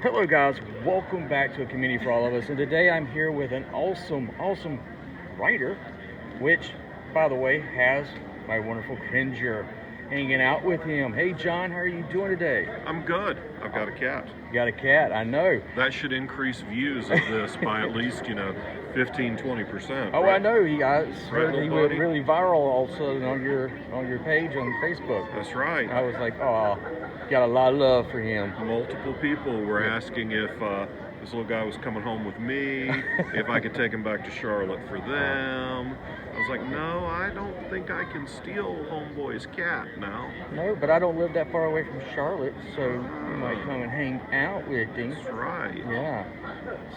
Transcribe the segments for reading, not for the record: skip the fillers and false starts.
Hello guys, welcome back to A Community for All of Us, and today I'm here with an awesome writer, which, by the way, has my wonderful Cringer hanging out with him. Hey John, how are you doing today? I'm good. I've got a cat. You got a cat, I know. That should increase views of this by at least, 15, 20%. Oh, right? I know, he got Right, he little went buddy? really viral all of a sudden on your page on Facebook. That's right. I was like, oh, got a lot of love for him. Multiple people were asking if this little guy was coming home with me, if I could take him back to Charlotte for them. I was like, no, I don't think I can steal Homeboy's cat now. No, but I don't live that far away from Charlotte, so you might come and hang out with him. That's right. Yeah.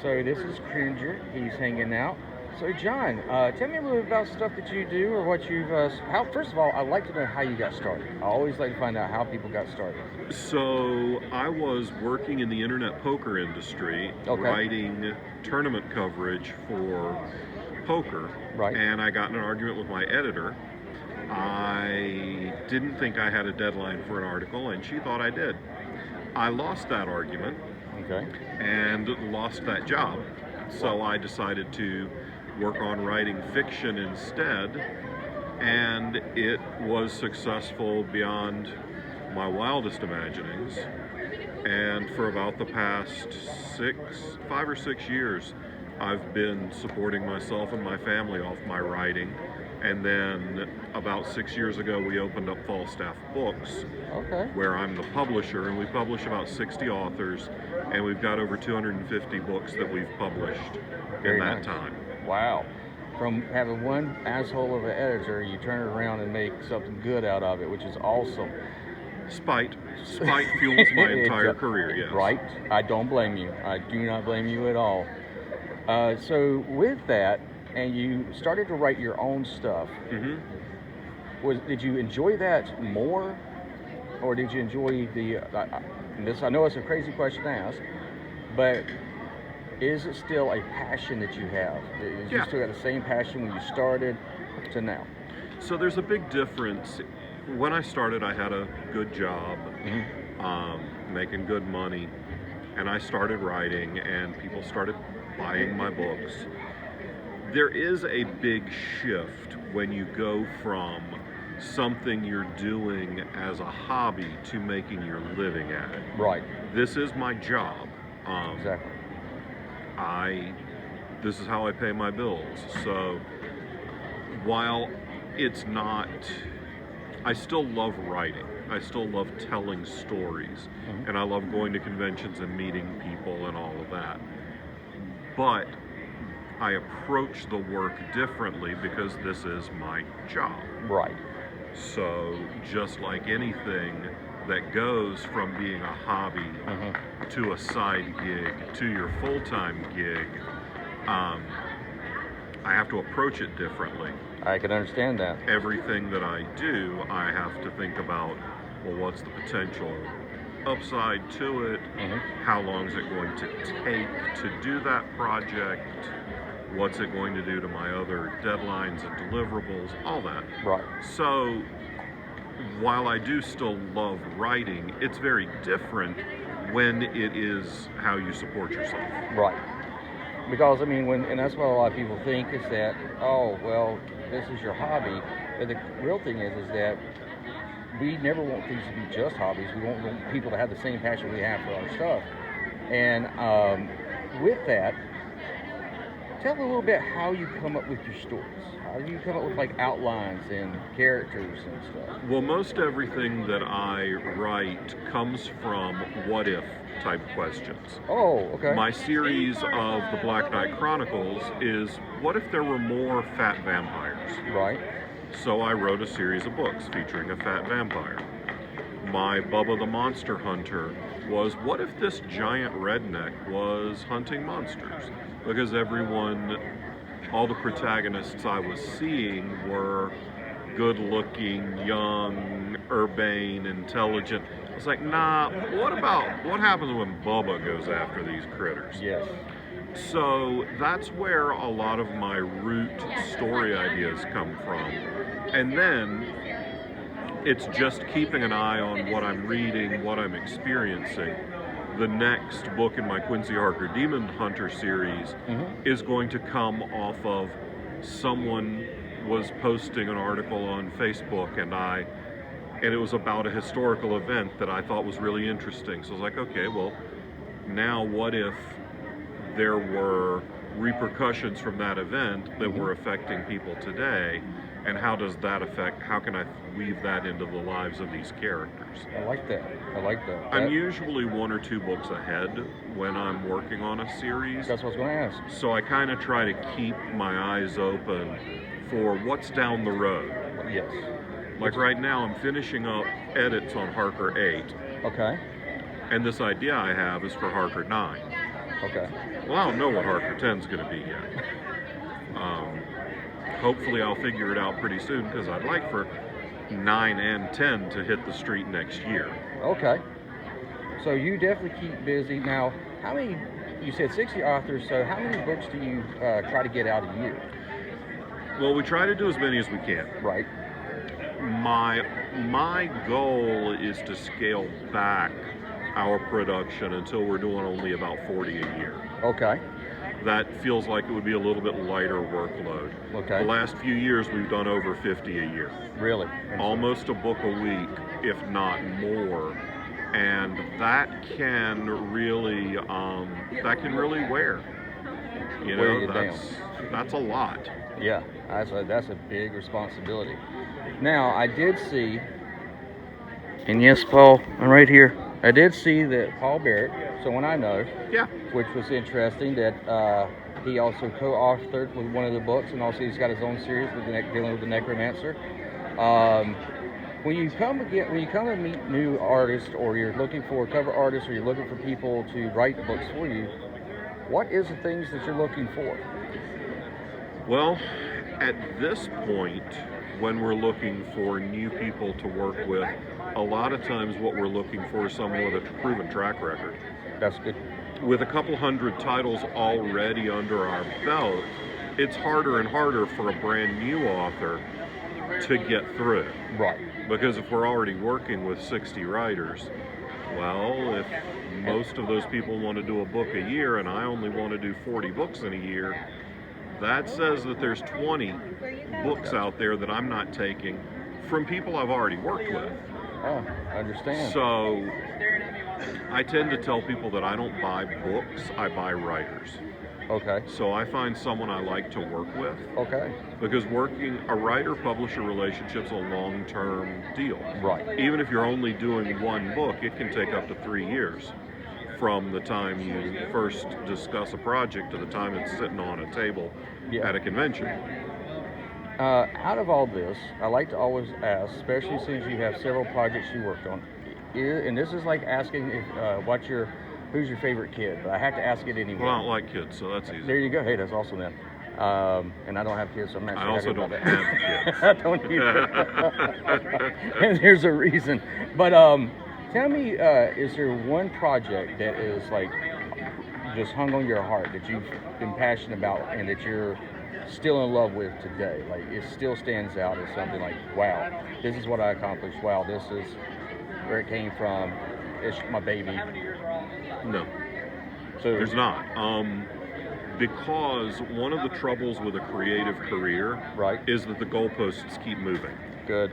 So this is Cringer. He's hanging out. So John, tell me a little bit about stuff that you do or what you've. How first of all, I'd like to know how you got started. I always like to find out how people got started. So I was working in the internet poker industry, Okay. writing tournament coverage for poker, Right. and I got in an argument with my editor. I didn't think I had a deadline for an article, and she thought I did. I lost that argument Okay. and lost that job, so I decided to work on writing fiction instead, and it was successful beyond my wildest imaginings. And for about the past 5 or 6 years, I've been supporting myself and my family off my writing. And then about 6 years ago, we opened up Falstaff Books, Okay. where I'm the publisher, and we publish about 60 authors, and we've got over 250 books that we've published Very in that nice. time. Wow. From having one asshole of an editor, you turn it around and make something good out of it, which is awesome. Spite fuels my entire career, yes. Right. I don't blame you. I do not blame you at all. So with that, and you started to write your own stuff. hmm Did you enjoy that more, or did you enjoy the? This I know it's a crazy question to ask, but is it still a passion that you have? Is you Yeah. still got the same passion when you started to now? So there's a big difference. When I started, I had a good job, making good money, and I started writing, and people started buying my books. There is a big shift when you go from something you're doing as a hobby to making your living at it. Right. This is my job. Exactly. This is how I pay my bills. So while it's not, I still love writing. I still love telling stories, and I love going to conventions and meeting people and all of that. But I approach the work differently because this is my job. Right. So just like anything that goes from being a hobby to a side gig to your full-time gig, I have to approach it differently. I can understand that. Everything that I do, I have to think about, well, what's the potential upside to it? How long is it going to take to do that project? What's it going to do to my other deadlines and deliverables? All that. Right. So while I do still love writing, it's very different when it is how you support yourself. Right. Because I mean, and that's what a lot of people think is that, oh, well, this is your hobby. But the real thing is that we never want things to be just hobbies. We want people to have the same passion we have for our stuff. And with that, tell me a little bit how you come up with your stories. How do you come up with like outlines and characters and stuff? Well, most everything that I write comes from what if type questions. Oh, okay. My series of the Black Knight Chronicles is what if there were more fat vampires? Right. So I wrote a series of books featuring a fat vampire. My Bubba the Monster Hunter was what if this giant redneck was hunting monsters? Because all the protagonists I was seeing were good-looking, young, urbane, intelligent. It's like, nah, what happens when Bubba goes after these critters? Yes. So that's where a lot of my root story ideas come from. And then it's just keeping an eye on what I'm reading, what I'm experiencing, the next book in my Quincy Harker Demon Hunter series is going to come off of someone was posting an article on Facebook, and it was about a historical event that I thought was really interesting. So I was like, okay, well, now what if there were repercussions from that event that were affecting people today, and how can I weave that into the lives of these characters? I like that. I'm usually 1 or 2 books ahead when I'm working on a series. That's what I was going to ask. So I kind of try to keep my eyes open for what's down the road. Yes. Like right now, I'm finishing up edits on Harker 8. Okay. And this idea I have is for Harker 9. Okay. Well, I don't know what Harker 10 is going to be yet. Hopefully I'll figure it out pretty soon, because I'd like for 9 and 10 to hit the street next year. Okay. So you definitely keep busy. Now, how many, you said 60 authors, so how many books do you try to get out a year? Well, we try to do as many as we can. Right. My goal is to scale back our production until we're doing only about 40 a year. Okay. That feels like it would be a little bit lighter workload. Okay. The last few years we've done over 50 a year. Really? Almost a book a week, if not more. And that can really wear. You Wear know, you down. that's a lot. Yeah, that's a big responsibility. Now, I did see, and yes, Paul, I'm right here. I did see that Paul Barrett, Someone I Know, Yeah. which was interesting, that he also co-authored with one of the books, and also he's got his own series with dealing with the necromancer. When you come and meet new artists, or you're looking for cover artists, or you're looking for people to write books for you, what is the things that you're looking for? Well, at this point, when we're looking for new people to work with, a lot of times what we're looking for is someone with a proven track record. That's good. With a couple hundred titles already under our belt, it's harder and harder for a brand new author to get through it. Right. Because if we're already working with 60 writers, well, if most of those people want to do a book a year and I only want to do 40 books in a year, that says that there's 20 books out there that I'm not taking from people I've already worked with. Oh, I understand. So I tend to tell people that I don't buy books, I buy writers. Okay. So I find someone I like to work with. Okay. Because a writer-publisher relationship's a long-term deal. Right. Even if you're only doing one book, it can take up to 3 years from the time you first discuss a project to the time it's sitting on a table at a convention. Out of all this, I like to always ask, especially since you have several projects you worked on, and this is like asking if, who's your favorite kid, but I have to ask it anyway. Well, I don't like kids, so that's easy. There you go. Hey, that's awesome then. And I don't have kids, so I'm not I also don't about have that. kids. I don't either. And there's a reason. But tell me, is there one project that is like just hung on your heart that you've been passionate about and that you're still in love with today? Like it still stands out as something like, wow, this is what I accomplished. Wow, this is where it came from. It's my baby. No, So there's not. Because one of the troubles with a creative career is that the goalposts keep moving. Good.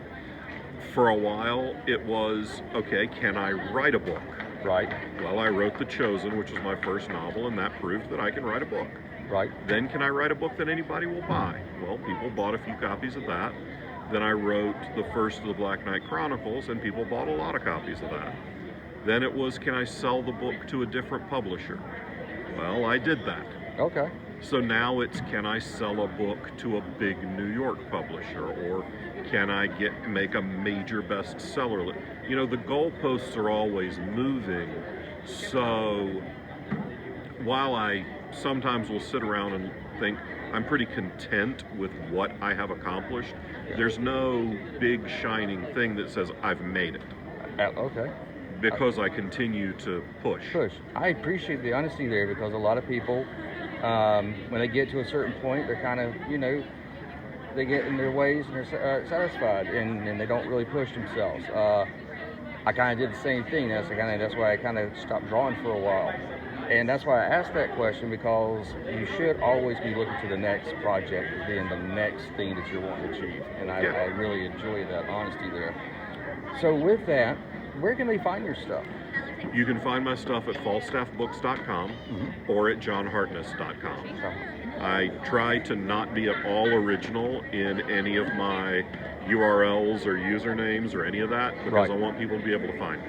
For a while, it was, okay, can I write a book? Right. Well, I wrote The Chosen, which was my first novel, and that proved that I can write a book. Right. Then can I write a book that anybody will buy? Well, people bought a few copies of that. Then I wrote the first of the Black Knight Chronicles, and people bought a lot of copies of that. Then it was, can I sell the book to a different publisher? Well, I did that. Okay. So now it's, can I sell a book to a big New York publisher, or can I make a major bestseller? You know, the goalposts are always moving. So while I sometimes will sit around and think I'm pretty content with what I have accomplished, there's no big shining thing that says I've made it. Okay. Because I continue to push. I appreciate the honesty there, because a lot of people, when they get to a certain point, they're kind of, they get in their ways and they're satisfied, and they don't really push themselves. I kind of did the same thing. That's why I kind of stopped drawing for a while. And that's why I asked that question, because you should always be looking to the next project being the next thing that you're wanting to achieve. And I really enjoy that honesty there. So with that, where can they find your stuff? You can find my stuff at falstaffbooks.com or at johnhartness.com. I try to not be at all original in any of my URLs or usernames or any of that, because I want people to be able to find me.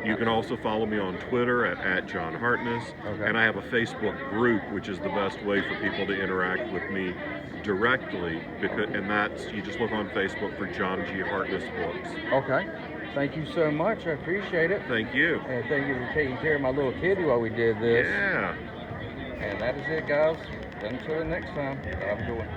You can also follow me on Twitter at John Hartness, and I have a Facebook group, which is the best way for people to interact with me directly, and that's, you just look on Facebook for John G. Hartness Books. Okay. Thank you so much. I appreciate it. Thank you. And thank you for taking care of my little kitty while we did this. Yeah. And that is it, guys. Until the next time, have a good one.